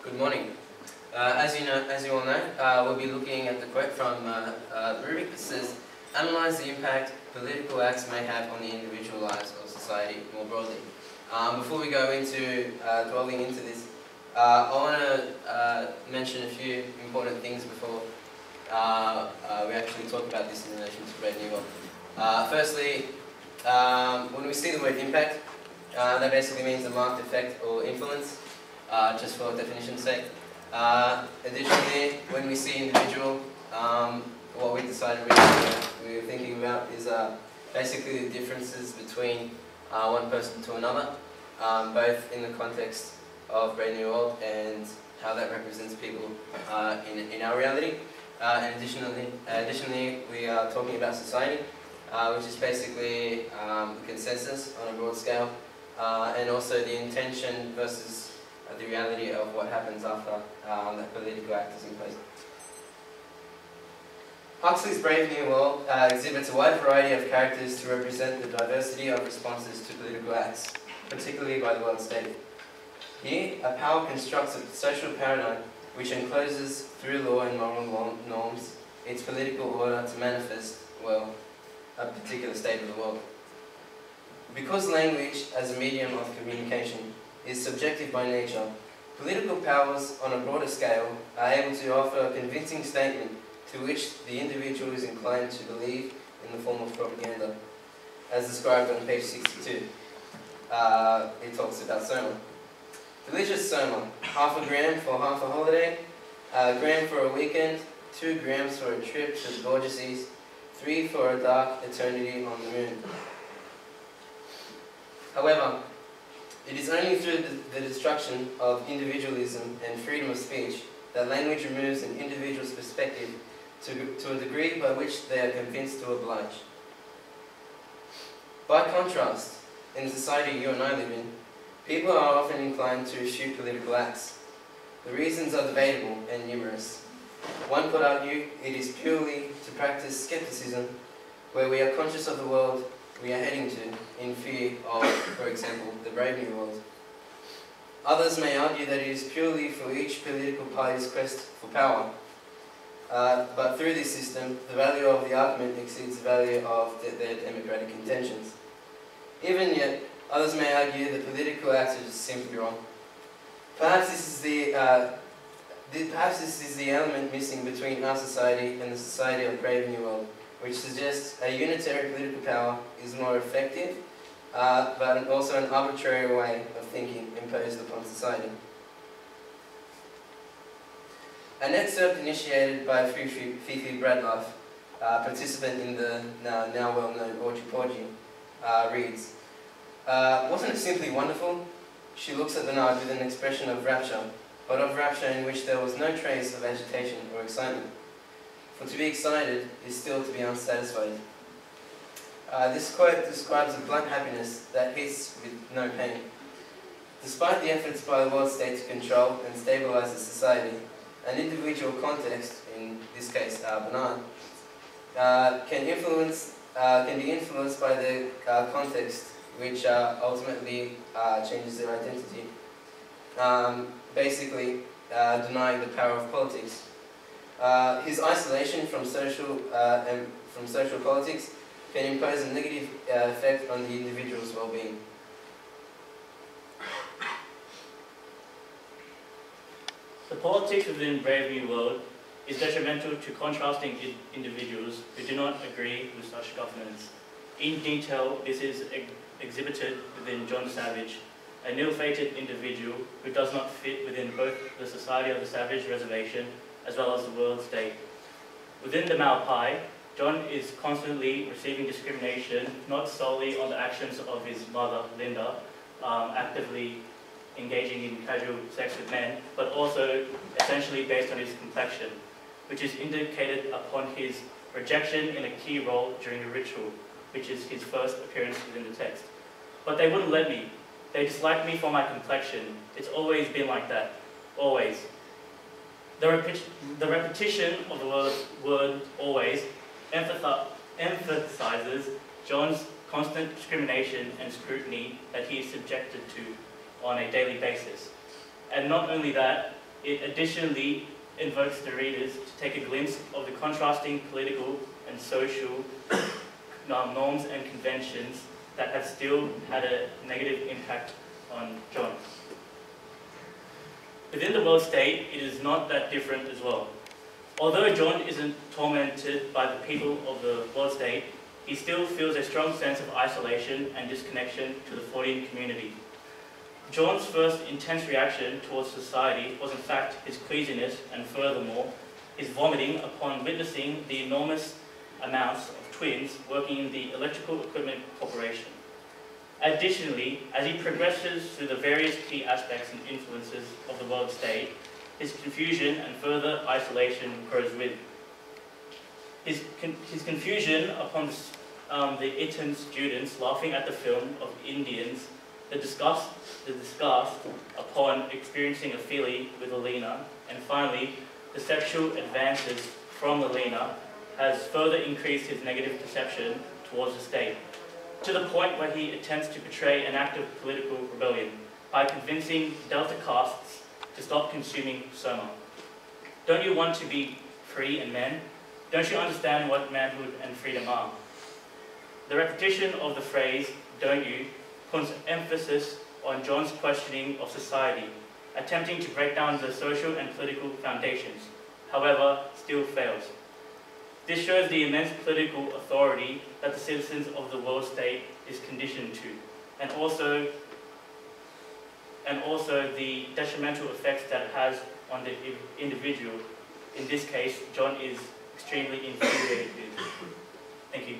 Good morning. As you all know, we'll be looking at the quote from Rubik that says, "Analyze the impact political acts may have on the individual lives of society more broadly." Before we go into dwelling into this, I want to mention a few important things before we actually talk about this in relation to Brave New World. Firstly, when we see the word impact, that basically means a marked effect or influence, just for definition's sake. Additionally, when we see individual, what we decided we were thinking about is basically the differences between one person to another, both in the context of Brave New World and how that represents people in our reality. And additionally, we are talking about society, which is basically the consensus on a broad scale, and also the intention versus the reality of what happens after that political act is imposed. Huxley's Brave New World exhibits a wide variety of characters to represent the diversity of responses to political acts, particularly by the world state. Here, a power constructs a social paradigm which encloses, through law and moral norms, its political order to manifest, well, a particular state of the world. Because language, as a medium of communication, is subjective by nature, political powers on a broader scale are able to offer a convincing statement to which the individual is inclined to believe in the form of propaganda. As described on page 62, it talks about soma. Delicious soma, half a gram for half a holiday, a gram for a weekend, 2 grams for a trip to the gorgeous east, 3 for a dark eternity on the moon. However, it is only through the destruction of individualism and freedom of speech that language removes an individual's perspective to a degree by which they are convinced to oblige. By contrast, in the society you and I live in, people are often inclined to eschew political acts. The reasons are debatable and numerous. One could argue it is purely to practice skepticism, where we are conscious of the world we are heading to in fear of, for example, the Brave New World. Others may argue that it is purely for each political party's quest for power, but through this system, the value of the argument exceeds the value of their democratic intentions. Even yet, others may argue that political acts are just simply wrong. Perhaps this is the element missing between our society and the society of Brave New World, which suggests a unitary political power is more effective, but also an arbitrary way of thinking imposed upon society. An excerpt initiated by Fifi Bradlaugh, participant in the now well-known Orgy Porgy, reads, "Wasn't it simply wonderful? She looks at Bernard with an expression of rapture, but of rapture in which there was no trace of agitation or excitement. For to be excited is still to be unsatisfied." This quote describes a blunt happiness that hits with no pain. Despite the efforts by the world state to control and stabilize the society, an individual context, in this case Bernard, can be influenced by the context, which ultimately changes their identity, basically denying the power of politics. His isolation from social politics can impose a negative effect on the individual's well-being. The politics within Brave New World is detrimental to contrasting individuals who do not agree with such governance. In detail, this is exhibited within John Savage, an ill-fated individual who does not fit within both the Society of the Savage Reservation as well as the world state. Within the Maupai, John is constantly receiving discrimination, not solely on the actions of his mother, Linda, actively engaging in casual sex with men, but also essentially based on his complexion, which is indicated upon his rejection in a key role during a ritual, which is his first appearance within the text. "But they wouldn't let me. They dislike me for my complexion. It's always been like that. Always." The repetition of the word always emphasizes John's constant discrimination and scrutiny that he is subjected to on a daily basis. And not only that, It additionally invokes the readers to take a glimpse of the contrasting political and social norms and conventions that have still had a negative impact on John. Within the world state, it is not that different as well. Although John isn't tormented by the people of the world state, he still feels a strong sense of isolation and disconnection to the Fortean community. John's first intense reaction towards society was in fact his queasiness and furthermore his vomiting upon witnessing the enormous amounts of twins working in the Electrical Equipment Corporation. Additionally, as he progresses through the various key aspects and influences of the world state, his confusion and further isolation grows with. His confusion upon the Eton students laughing at the film of Indians, the disgust upon experiencing a feeling with Alina, and finally, the sexual advances from Alina has further increased his negative perception towards the state, to the point where he attempts to portray an act of political rebellion by convincing Delta castes to stop consuming soma. Don't you want to be free and men? Don't you understand what manhood and freedom are? The repetition of the phrase, don't you, puts emphasis on John's questioning of society, attempting to break down the social and political foundations, however, still fails. This shows the immense political authority that the citizens of the world state is conditioned to, and also the detrimental effects that it has on the individual. In this case, John is extremely infuriated. Thank you.